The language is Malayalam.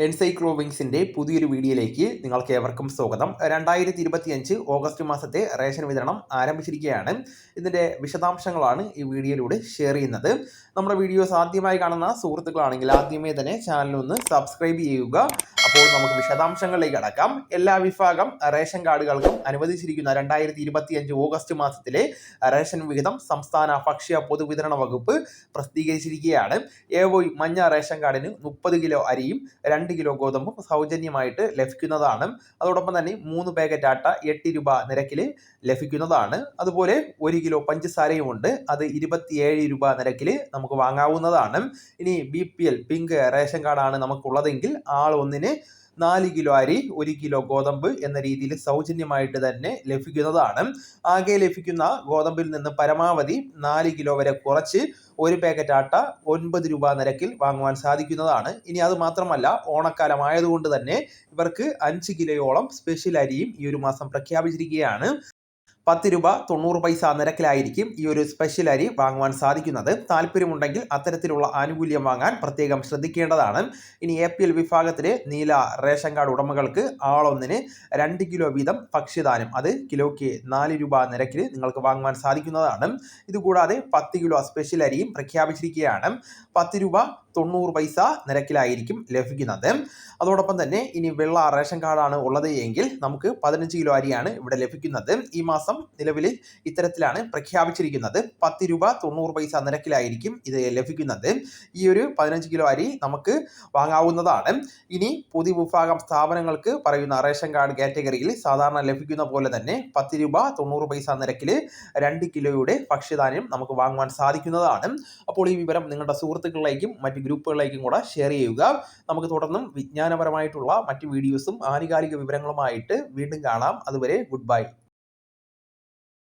എൻസൈക്ലോവിങ്സിന്റെ പുതിയൊരു വീഡിയോയിലേക്ക് നിങ്ങൾക്ക് ഏവർക്കും സ്വാഗതം. 2025 ഓഗസ്റ്റ് മാസത്തെ റേഷൻ വിതരണം ആരംഭിച്ചിരിക്കുകയാണ്. ഇതിന്റെ വിശദാംശങ്ങളാണ് ഈ വീഡിയോയിലൂടെ ഷെയർ ചെയ്യുന്നത്. നമ്മുടെ വീഡിയോസ് ആദ്യമായി കാണുന്ന സുഹൃത്തുക്കളാണെങ്കിൽ ആദ്യമേ തന്നെ ചാനലൊന്ന് സബ്സ്ക്രൈബ് ചെയ്യുക. അപ്പോൾ നമുക്ക് വിശദാംശങ്ങളിലേക്ക് കടക്കാം. എല്ലാ വിഭാഗം റേഷൻ കാർഡുകൾക്കും അനുവദിച്ചിരിക്കുന്ന 2025 ഓഗസ്റ്റ് മാസത്തിലെ റേഷൻ വിഹിതം സംസ്ഥാന ഭക്ഷ്യ പൊതുവിതരണ വകുപ്പ് പ്രസിദ്ധീകരിച്ചിരിക്കുകയാണ്. എവോയ് മഞ്ഞ റേഷൻ കാർഡിന് 30 കിലോ അരിയും 2 കിലോ ഗോതമ്പും സൗജന്യമായിട്ട് ലഭിക്കുന്നതാണ്. അതോടൊപ്പം തന്നെ 3 പാക്കറ്റ് ആട്ട 8 രൂപ നിരക്കിൽ ലഭിക്കുന്നതാണ്. അതുപോലെ 1 കിലോ പഞ്ചസാരയും ഉണ്ട്, അത് 27 രൂപ നിരക്കിൽ നമുക്ക് വാങ്ങാവുന്നതാണ്. ഇനി BPL പിങ്ക് റേഷൻ കാർഡാണ് നമുക്കുള്ളതെങ്കിൽ ആൾ ഒന്നിന് 4 കിലോ അരി 1 കിലോ ഗോതമ്പ് എന്ന രീതിയിൽ സൗജന്യമായിട്ട് തന്നെ ലഭിക്കുന്നതാണ്. ആകെ ലഭിക്കുന്ന ഗോതമ്പിൽ നിന്ന് പരമാവധി 4 കിലോ വരെ കുറച്ച് 1 പാക്കറ്റ് ആട്ട 9 രൂപ നിരക്കിൽ വാങ്ങുവാൻ സാധിക്കുന്നതാണ്. ഇനി അത് മാത്രമല്ല, ഓണക്കാലമായതുകൊണ്ട് തന്നെ ഇവർക്ക് 5 കിലോയോളം സ്പെഷ്യൽ അരിയും ഈ ഒരു മാസം പ്രഖ്യാപിച്ചിരിക്കുകയാണ്. 10 രൂപ 90 പൈസ നിരക്കിലായിരിക്കും ഈ ഒരു സ്പെഷ്യൽ അരി വാങ്ങുവാൻ സാധിക്കുന്നത്. താല്പര്യമുണ്ടെങ്കിൽ അത്തരത്തിലുള്ള ആനുകൂല്യം വാങ്ങാൻ പ്രത്യേകം ശ്രദ്ധിക്കേണ്ടതാണ്. ഇനി APL വിഭാഗത്തിലെ നീല റേഷൻ കാർഡ് ഉടമകൾക്ക് ആളൊന്നിന് 2 കിലോ വീതം ഭക്ഷ്യധാന്യം, അത് കിലോയ്ക്ക് 4 രൂപ നിരക്കിൽ നിങ്ങൾക്ക് വാങ്ങുവാൻ സാധിക്കുന്നതാണ്. ഇതുകൂടാതെ 10 കിലോ സ്പെഷ്യൽ അരിയും പ്രഖ്യാപിച്ചിരിക്കുകയാണ്. 10 രൂപ 90 പൈസ നിരക്കിലായിരിക്കും ലഭിക്കുന്നത്. അതോടൊപ്പം തന്നെ ഇനി വെള്ള റേഷൻ കാർഡാണ് ഉള്ളത് എങ്കിൽ നമുക്ക് 15 കിലോ അരിയാണ് ഇവിടെ ലഭിക്കുന്നത്. ഈ മാസം നിലവിൽ ഇത്തരത്തിലാണ് പ്രഖ്യാപിച്ചിരിക്കുന്നത്. 10 രൂപ 90 പൈസ നിരക്കിലായിരിക്കും ഇത് ലഭിക്കുന്നത്. ഈ ഒരു 15 കിലോ അരി നമുക്ക് വാങ്ങാവുന്നതാണ്. ഇനി പൊതുവിഭാഗം സ്ഥാപനങ്ങൾക്ക് പറയുന്ന റേഷൻ കാർഡ് കാറ്റഗറിയിൽ സാധാരണ ലഭിക്കുന്ന പോലെ തന്നെ 10 രൂപ 90 പൈസ നിരക്കിൽ 2 കിലോയുടെ ഭക്ഷ്യധാന്യം നമുക്ക് വാങ്ങുവാൻ സാധിക്കുന്നതാണ്. അപ്പോൾ ഈ വിവരം നിങ്ങളുടെ സുഹൃത്തുക്കളിലേക്കും മറ്റ് ഗ്രൂപ്പുകളിലേക്കും കൂടെ ഷെയർ ചെയ്യുക. നമുക്ക് തുടർന്നും വിജ്ഞാനപരമായിട്ടുള്ള മറ്റ് വീഡിയോസും ആനുകാലിക വിവരങ്ങളുമായിട്ട് വീണ്ടും കാണാം. അതുവരെ ഗുഡ് ബൈ.